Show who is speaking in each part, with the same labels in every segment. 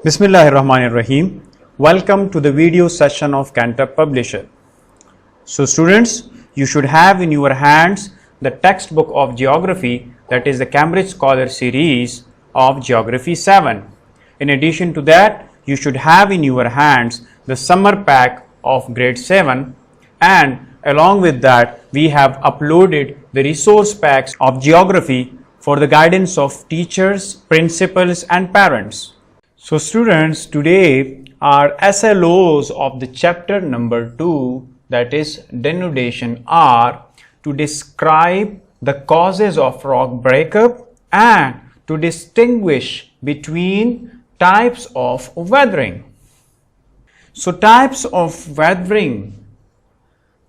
Speaker 1: Bismillahirrahmanirrahim. Welcome to the video session of Cantor Publisher. So students, you should have in your hands the textbook of geography, that is the Cambridge Scholar series of Geography 7. In addition to that, you should have in your hands the summer pack of grade 7, and along with that we have uploaded the resource packs of geography for the guidance of teachers, principals and parents. So students, today our SLOs of the chapter number 2, that is denudation, are to describe the causes of rock breakup and to distinguish between types of weathering. So types of weathering,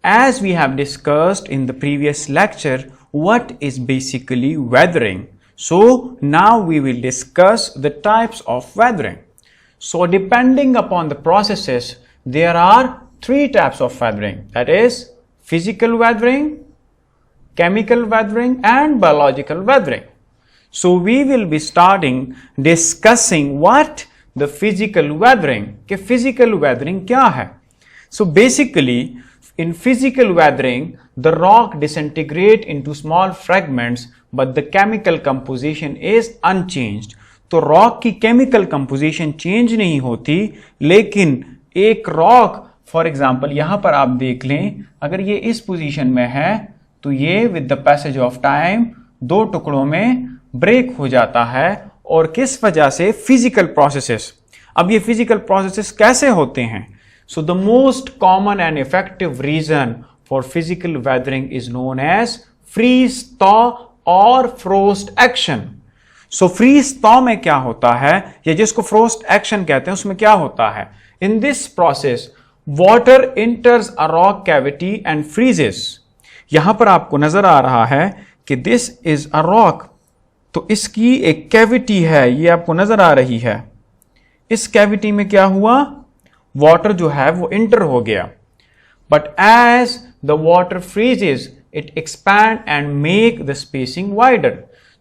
Speaker 1: as we have discussed in the previous lecture, what is basically weathering? So now we will discuss the types of weathering. So depending upon the processes, there are 3 types of weathering, that is physical weathering, chemical weathering and biological weathering. So we will be starting discussing what the physical weathering, कि physical weathering क्या है? So basically in physical weathering, the rock disintegrate into small fragments but the chemical composition is unchanged. तो rock की chemical composition change नहीं होती, लेकिन एक rock for example यहां पर आप देख लें, अगर ये इस पोजीशन में है तो ये with the passage of time 2 टुकड़ों में ब्रेक हो जाता है. और किस वजह से? Physical processes. अब ये फिजिकल प्रोसेसेस कैसे होते हैं? So the most common and effective reason for physical weathering is known as freeze thaw और फ्रोस्ट एक्शन. सो फ्रीज थॉ में क्या होता है, या जिसको फ्रोस्ट एक्शन कहते हैं, उसमें क्या होता है? In this process water इंटर्स a rock cavity and freezes. यहां पर आपको नजर आ रहा है कि दिस इज अ रॉक, तो इसकी एक कैविटी है, ये आपको नजर आ रही है. इस कैविटी में क्या हुआ? वाटर जो है वो इंटर हो गया. But as the water freezes it expand and make the spacing wider.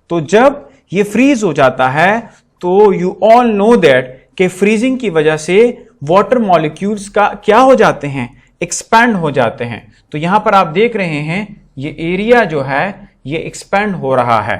Speaker 1: तो जब ये फ्रीज हो जाता है तो यू ऑल नो दैट कि फ्रीजिंग की वजह से वाटर मॉलिक्यूल्स का क्या हो जाते हैं? एक्सपैंड हो जाते हैं. तो यहां पर आप देख रहे हैं ये एरिया जो है ये एक्सपैंड हो रहा है.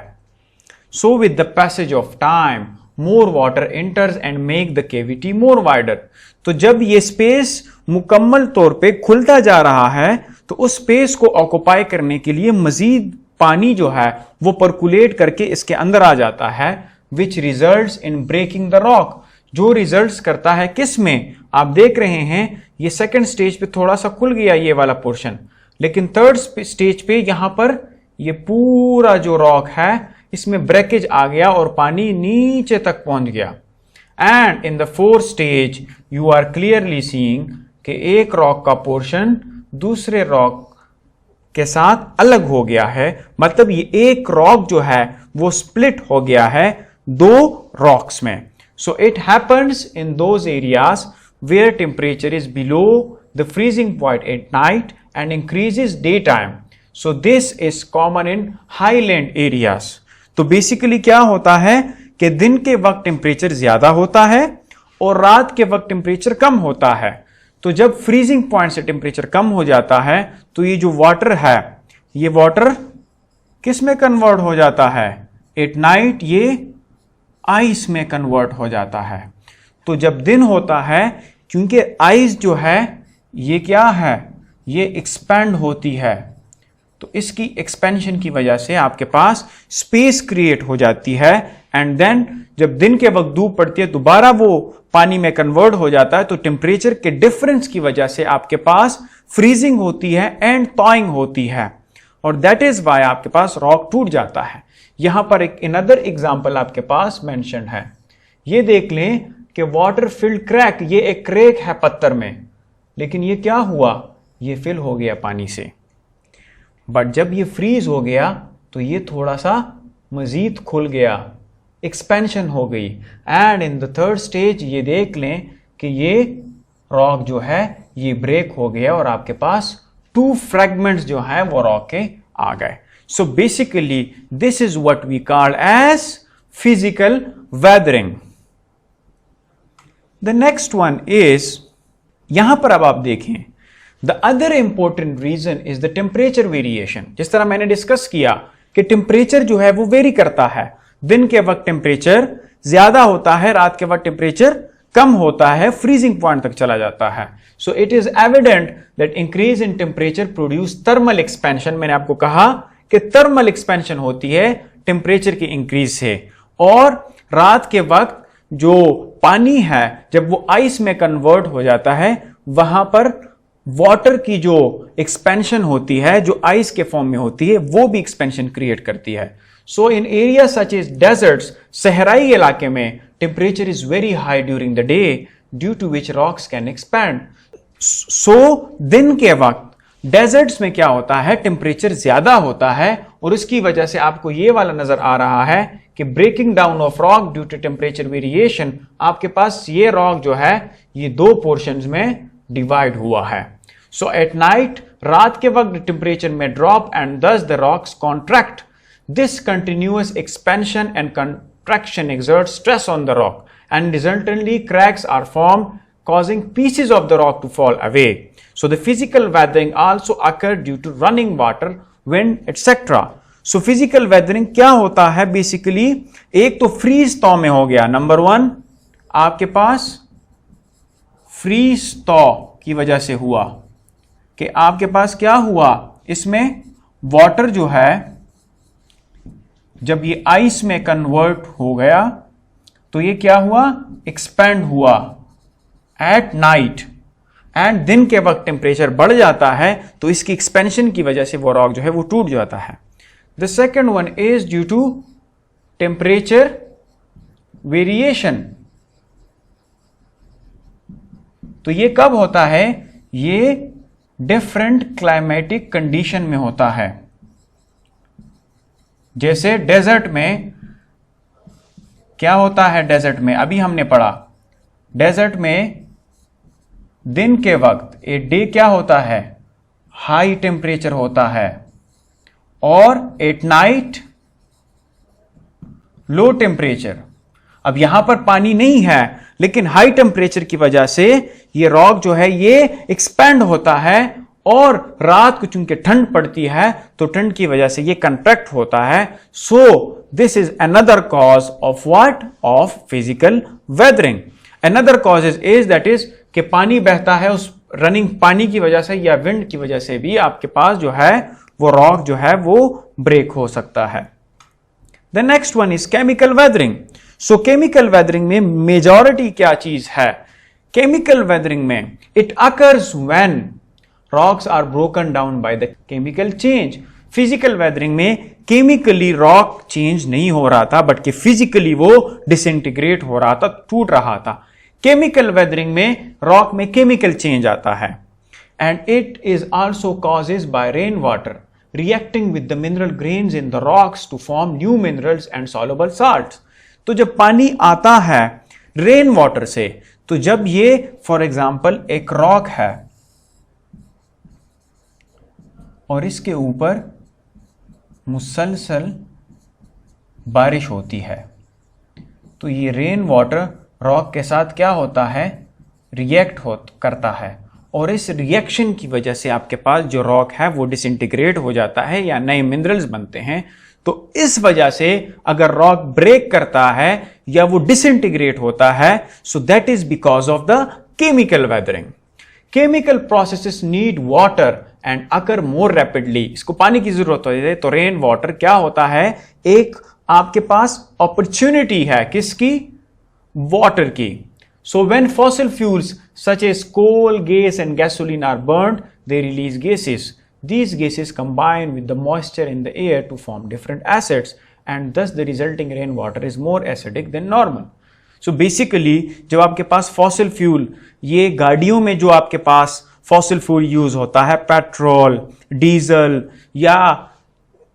Speaker 1: So with the passage of time more water enters and make the cavity more wider. तो जब ये स्पेस मुकम्मल तौर पे खुलता जा रहा है तो उस स्पेस को ऑक्युपाई करने के लिए मजीद पानी जो है वो परकुलेट करके इसके अंदर आ जाता है, which results in breaking the rock. जो रिजल्ट्स करता है किस में? आप देख रहे हैं ये सेकंड स्टेज पे थोड़ा सा खुल गया ये वाला पोर्शन, लेकिन थर्ड स्टेज पे यहां पर ये पूरा जो रॉक है इसमें ब्रेकेज आ गया और पानी नीचे तक पहुंच गया. And in the fourth stage you are clearly seeing कि एक रॉक का पोर्शन दूसरे रॉक के साथ अलग हो गया है. मतलब ये एक रॉक जो है वो स्प्लिट हो गया है 2 रॉक्स में. So it happens in those areas where temperature is below the freezing point at night and increases day time. So this is common in highland areas. तो बेसिकली क्या होता है कि दिन के वक्त टेम्परेचर ज्यादा होता है और रात के वक्त टेम्परेचर कम होता है. तो जब फ्रीजिंग पॉइंट से टेम्परेचर कम हो जाता है तो ये जो वाटर है ये वाटर किस में कन्वर्ट हो जाता है? एट नाइट ये आइस में कन्वर्ट हो जाता है. तो जब दिन होता है, क्योंकि आइस जो है ये क्या है? ये एक्सपैंड होती है, तो इसकी एक्सपेंशन की वजह से आपके पास स्पेस क्रिएट हो जाती है. एंड देन जब दिन के वक्त धूप पड़ती है दोबारा वो पानी में कन्वर्ट हो जाता है. तो टेम्परेचर के डिफरेंस की वजह से आपके पास फ्रीजिंग होती है एंड थॉइंग होती है, और दैट इज वाई आपके पास रॉक टूट जाता है. यहां पर एक अनदर एग्जांपल आपके पास मेंशन है. ये देख लें कि वाटर फिल्ड क्रैक, ये एक क्रैक है पत्थर में, लेकिन ये क्या हुआ? ये फिल हो गया पानी से. बट जब ये फ्रीज हो गया तो ये थोड़ा सा मजीद खुल गया, एक्सपेंशन हो गई. And in the third stage ये देख लें कि ये रॉक जो है ये ब्रेक हो गया और आपके पास 2 फ्रैगमेंट्स जो है वो रॉक के आ गए. So basically this is what we call as physical weathering. The next one is, यहां पर अब आप देखें, the other important reason is the temperature variation. जिस तरह मैंने डिस्कस किया कि टेम्परेचर जो है वो वेरी करता है, दिन के वक्त टेम्परेचर ज्यादा होता है, रात के वक्त टेम्परेचर कम होता है, फ्रीजिंग पॉइंट तक चला जाता है। So it is evident that increase in temperature produce thermal expansion. मैंने आपको कहा कि थर्मल एक्सपेंशन होती है टेम्परेचर की इंक्रीज से, और रात के वक्त जो पानी है जब वो आइस में कन्वर्ट हो जाता है, वहां पर वाटर की जो एक्सपेंशन होती है, जो आइस के फॉर्म में होती है, वो भी एक्सपेंशन क्रिएट करती है। So in area such as deserts, सहराई इलाके में temperature is very high during the day due to which rocks can expand. So दिन के वक्त डेजर्ट्स में क्या होता है, टेम्परेचर ज्यादा होता है, और इसकी वजह से आपको ये वाला नजर आ रहा है कि breaking down of rock due to temperature variation, आपके पास ये रॉक जो है ये दो पोर्शंस में डिवाइड हुआ है। सो एट नाइट, रात के वक्त टेम्परेचर में ड्रॉप एंड दस the rocks contract. This continuous expansion and contraction exerts stress on the rock, and resultantly cracks are formed, causing pieces of the rock to fall away. So the physical weathering also occur due to running water, wind, etc. So physical weathering क्या होता है basically, एक तो freeze thaw में हो गया, number one आपके पास freeze thaw की वजह से हुआ कि आपके पास क्या हुआ, इसमें वाटर जो है जब ये आइस में कन्वर्ट हो गया तो ये क्या हुआ, एक्सपेंड हुआ एट नाइट, एंड दिन के वक्त टेम्परेचर बढ़ जाता है तो इसकी एक्सपेंशन की वजह से वो रॉक जो है वो टूट जाता है। The second one is due to temperature variation. तो ये कब होता है, ये डिफरेंट क्लाइमेटिक कंडीशन में होता है। जैसे डेजर्ट में क्या होता है, डेजर्ट में अभी हमने पढ़ा, डेजर्ट में दिन के वक्त ए डे क्या होता है, हाई टेम्परेचर होता है, और एट नाइट लो टेम्परेचर। अब यहां पर पानी नहीं है, लेकिन हाई टेम्परेचर की वजह से ये रॉक जो है ये एक्सपैंड होता है, और रात को चूंकि ठंड पड़ती है तो ठंड की वजह से ये कंट्रैक्ट होता है। सो this is another cause of what, of physical weathering. Another cause is that is कि पानी बहता है, उस रनिंग पानी की वजह से या विंड की वजह से भी आपके पास जो है वो रॉक जो है वो ब्रेक हो सकता है। The next one is chemical weathering. So chemical weathering में मेजॉरिटी क्या चीज है, केमिकल वेदरिंग में it occurs when rocks are broken down by the chemical change. Physical weathering में केमिकली रॉक चेंज नहीं हो रहा था, बट कि फिजिकली वो डिसइंटीग्रेट हो रहा था, टूट रहा था। केमिकल वेदरिंग में रॉक में केमिकल चेंज आता है, and it is also causes by rain water reacting with the mineral grains in the rocks to form new minerals and soluble salts. तो जब पानी आता है रेन वाटर से, तो जब ये फॉर एग्जाम्पल एक रॉक है और इसके ऊपर मुसलसल बारिश होती है, तो ये रेन वाटर रॉक के साथ क्या होता है, रिएक्ट करता है, और इस रिएक्शन की वजह से आपके पास जो रॉक है वो डिसइंटीग्रेट हो जाता है या नए मिनरल्स बनते हैं। तो इस वजह से अगर रॉक ब्रेक करता है या वो डिसइंटीग्रेट होता है, so that is because of the chemical weathering. Chemical processes need water and occur more rapidly. इसको पानी की जरूरत होती है, तो रेन वाटर क्या होता है, एक आपके पास अपॉर्चुनिटी है किसकी, वाटर की। So when fossil fuels such as coal, gas and gasoline are burned, they release gases. These gases combine with the moisture in the air to form different acids, and thus the resulting rainwater is more acidic than normal. So basically जब आपके पास fossil fuel, ये गाड़ियों में जो आपके पास fossil fuel use होता है, petrol, diesel या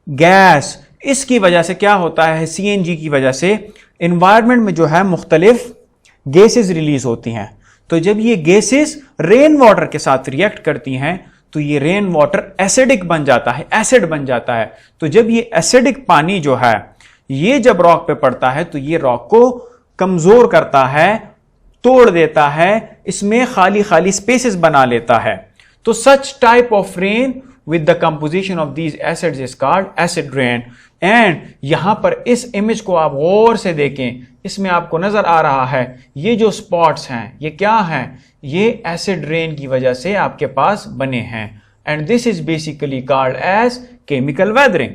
Speaker 1: गैस, इसकी वजह से क्या होता है, CNG की वजह से इन्वायरमेंट में जो है मुख्तलिफ गैसेस रिलीज होती हैं। तो जब ये गैसेस रेन वाटर के साथ रिएक्ट करती हैं तो ये रेन वाटर एसिडिक बन जाता है, एसिड बन जाता है। तो जब ये एसिडिक पानी जो है ये जब रॉक पे पड़ता है तो ये रॉक को कमजोर करता है, तोड़ देता है, इसमें खाली खाली स्पेसेस बना लेता है। तो such type of rain with the composition of these acids is called acid rain। And यहां पर इस इमेज को आप गौर से देखें, इसमें आपको नजर आ रहा है ये जो स्पॉट्स हैं ये क्या हैं, ये एसिड रेन की वजह से आपके पास बने हैं। And this is basically called as chemical weathering,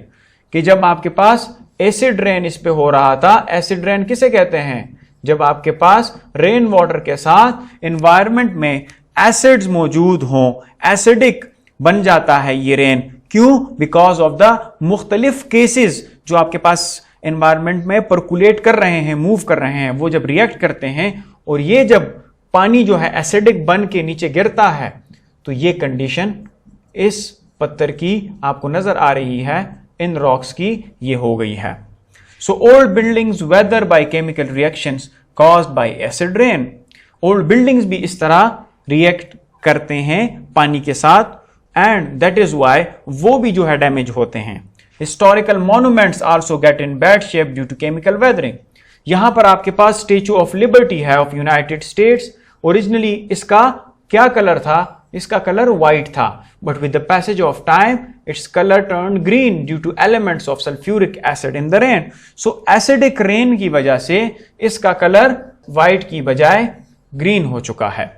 Speaker 1: कि जब आपके पास एसिड रेन इस पे हो रहा था। एसिड रेन किसे कहते हैं? जब आपके पास रेन वाटर के साथ एनवायरमेंट में एसिड्स मौजूद हों, एसिडिक बन जाता है ये रेन। क्यों? बिकॉज ऑफ द मुख्तलिफ केसेस जो आपके पास एनवायरमेंट में परकुलेट कर रहे हैं, मूव कर रहे हैं, वो जब रिएक्ट करते हैं और ये जब पानी जो है एसिडिक बन के नीचे गिरता है, तो ये कंडीशन इस पत्थर की आपको नजर आ रही है, इन रॉक्स की ये हो गई है। So old buildings whether by chemical reactions caused by acid rain. Old buildings भी इस तरह रिएक्ट करते हैं पानी के साथ, एंड दैट इज वाई वो भी जो है डैमेज होते हैं। Historical monuments also get in bad shape due to chemical weathering. यहां पर आपके पास स्टेच्यू ऑफ लिबर्टी है ऑफ यूनाइटेड स्टेट्स। ओरिजिनली इसका क्या कलर था? इसका कलर व्हाइट था, but with the passage of time its colour turn green due to elements of sulphuric acid in the rain. So acidic rain की वजह से इसका कलर व्हाइट की बजाय ग्रीन हो चुका है।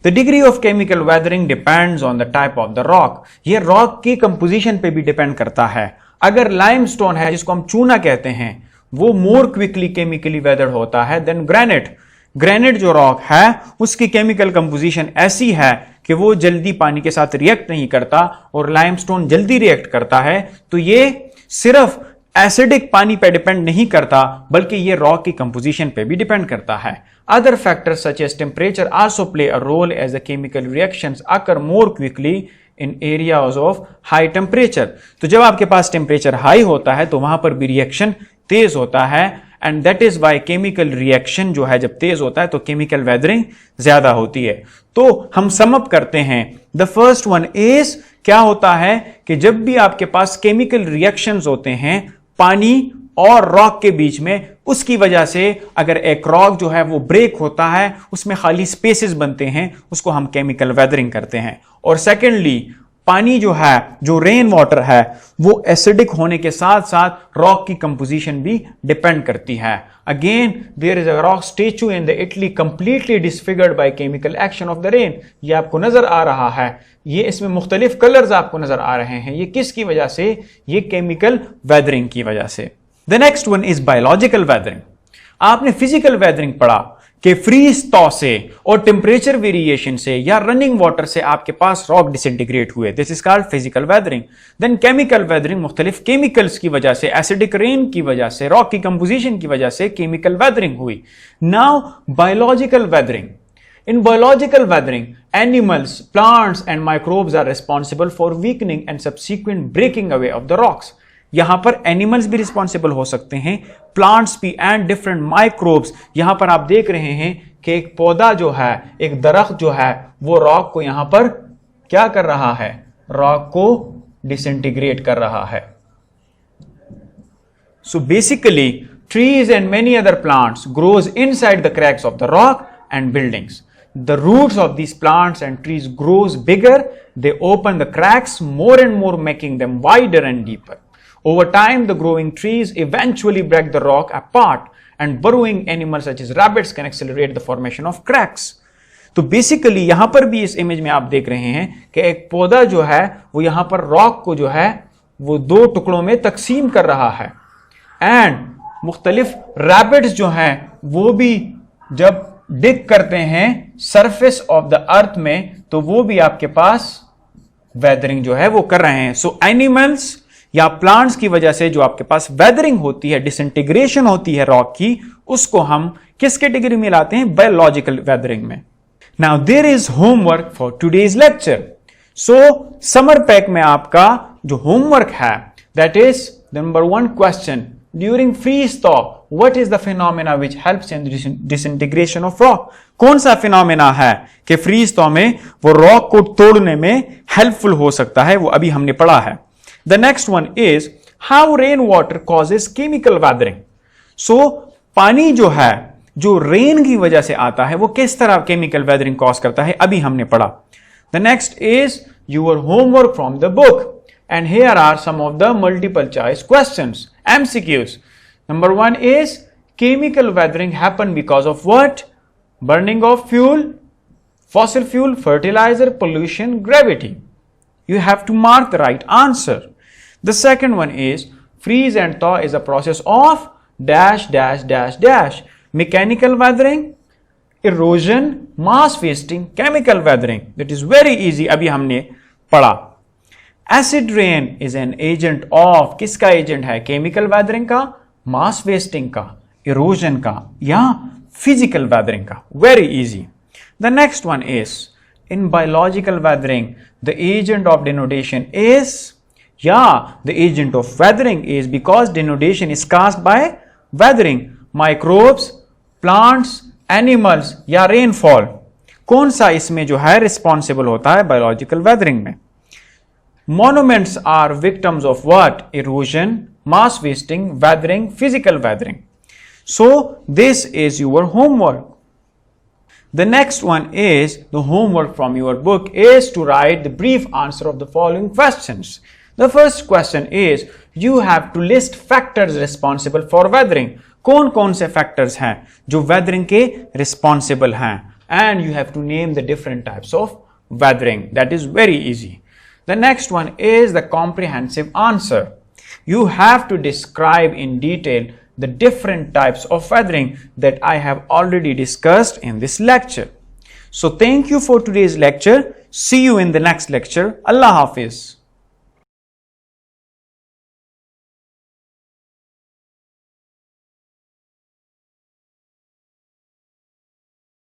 Speaker 1: The degree of chemical weathering depends on the type of the rock। ये रॉक की कंपोजिशन पे भी डिपेंड करता है। अगर लाइमस्टोन है, जिसको हम चूना कहते हैं, वो मोर क्विकली केमिकली वेदर्ड होता है देन ग्रेनाइट। ग्रेनाइट जो रॉक है उसकी केमिकल कंपोजिशन ऐसी है कि वो जल्दी पानी के साथ रिएक्ट नहीं करता, और लाइमस्टोन जल्दी रिएक्ट करता है। तो ये सिर्फ एसिडिक पानी पे डिपेंड नहीं करता, बल्कि ये रॉक की कंपोजिशन पे भी डिपेंड करता है। Other factors such as temperature also play a role as the chemical reactions occur more quickly in areas of high temperature। तो जब आपके पास टेम्परेचर हाई होता है तो वहां पर भी रिएक्शन तेज होता है, and that is why chemical reaction जो है जब तेज होता है तो केमिकल वेदरिंग ज्यादा होती है। तो हम सम अप करते हैं, द फर्स्ट वन इज क्या होता है कि जब भी आपके पास केमिकल रिएक्शंस होते हैं पानी और रॉक के बीच में, उसकी वजह से अगर एक रॉक जो है वो ब्रेक होता है, उसमें खाली स्पेसेस बनते हैं, उसको हम केमिकल वेदरिंग करते हैं। और सेकेंडली पानी जो है, जो रेन वाटर है, वो एसिडिक होने के साथ साथ रॉक की कंपोजिशन भी डिपेंड करती है। Again there is a rock statue in the Italy completely disfigured by chemical action of the rain. ये आपको नजर आ रहा है, ये इसमें मुख्तलिफ कलर्स आपको नजर आ रहे हैं। ये किसकी वजह से? ये केमिकल वेदरिंग की वजह से। The next one is biological weathering. आपने फिजिकल वेदरिंग पढ़ा कि फ्रीज तौ से और टेम्परेचर वेरिएशन से या रनिंग वाटर से आपके पास रॉक डिसइंटीग्रेट हुए, this is called physical weathering. Then chemical weathering, मुख्तलिफ केमिकल्स की वजह से, एसिडिक रेन की वजह से, रॉक की कंपोजिशन की वजह से केमिकल वेदरिंग हुई। Now biological weathering. In biological weathering, animals, plants and microbes are responsible for weakening and subsequent breaking away of the rocks। यहां पर एनिमल्स भी रिस्पॉन्सिबल हो सकते हैं, प्लांट्स भी, एंड डिफरेंट माइक्रोब्स। यहां पर आप देख रहे हैं कि एक पौधा जो है, एक दरख्त जो है, वो रॉक को यहां पर क्या कर रहा है? रॉक को डिसइंटीग्रेट कर रहा है। So basically trees and many other plants grows inside the cracks of the rock and buildings। The roots of these plants and trees grows bigger, they open the cracks more and more, making them wider and deeper। Over time, the growing trees eventually break the rock apart, and burrowing animals such as rabbits can accelerate the formation of cracks। तो basically यहां पर भी इस image में आप देख रहे हैं कि एक पौधा जो है वो यहां पर रॉक को जो है वो दो टुकड़ों में तकसीम कर रहा है, एंड मुख्तलिफ रैबिट्स जो हैं वो भी जब डिग करते हैं सरफेस ऑफ द अर्थ में, तो वो भी आपके पास वेदरिंग जो है वो कर रहे हैं। सो एनिमल्स या प्लांट्स की वजह से जो आपके पास वेदरिंग होती है, डिसइंटीग्रेशन होती है रॉक की, उसको हम किस कैटेगरी में लाते हैं? बायोलॉजिकल वेदरिंग में। Now there is homework for today's lecture. So summer pack में आपका जो होमवर्क है that is number 1 question, during freeze thaw what is the phenomena which helps in disintegration of rock। कौन सा फिनोमेना है कि freeze thaw में वो रॉक को तोड़ने में हेल्पफुल हो सकता है, वो अभी हमने पढ़ा है। The next one is how rain water causes chemical weathering. So पानी जो है जो रेन की वजह से आता है वो किस तरह केमिकल वेदरिंग कॉज करता है, अभी हमने पढ़ा. The next is your homework from the book. And here are some of the multiple choice questions, MCQs. Number 1 is chemical weathering happen because of what? Burning of fuel, fossil fuel, fertilizer, pollution, gravity. You have to mark the right answer. The second one is freeze and thaw is a process of dash dash dash dash. Mechanical weathering, erosion, mass wasting, chemical weathering. That is very easy, अभी हमने पढ़ा. Acid rain is an agent of, किसका agent है? Chemical weathering का, mass wasting का, erosion का, या physical weathering का. Very easy. The next one is in biological weathering the agent of denotation is, या the agent of weathering is because denotation is caused by weathering microbes, plants, animals या rainfall. कौन सा इसमें जो है responsible होता है बायोलॉजिकल वेदरिंग में? Monuments are victims of what? Erosion, mass wasting, weathering, physical weathering. So this is your homework. The next one is the homework from your book is to write the brief answer of the following questions. The first question is you have to list factors responsible for weathering. कौन कौन से factors हैं जो weathering के responsible हैं? And you have to name the different types of weathering. That is very easy. The next one is the comprehensive answer. You have to describe in detail the different types of weathering that I have already discussed in this lecture. So thank you for today's lecture. See you in the next lecture. Allah Hafiz.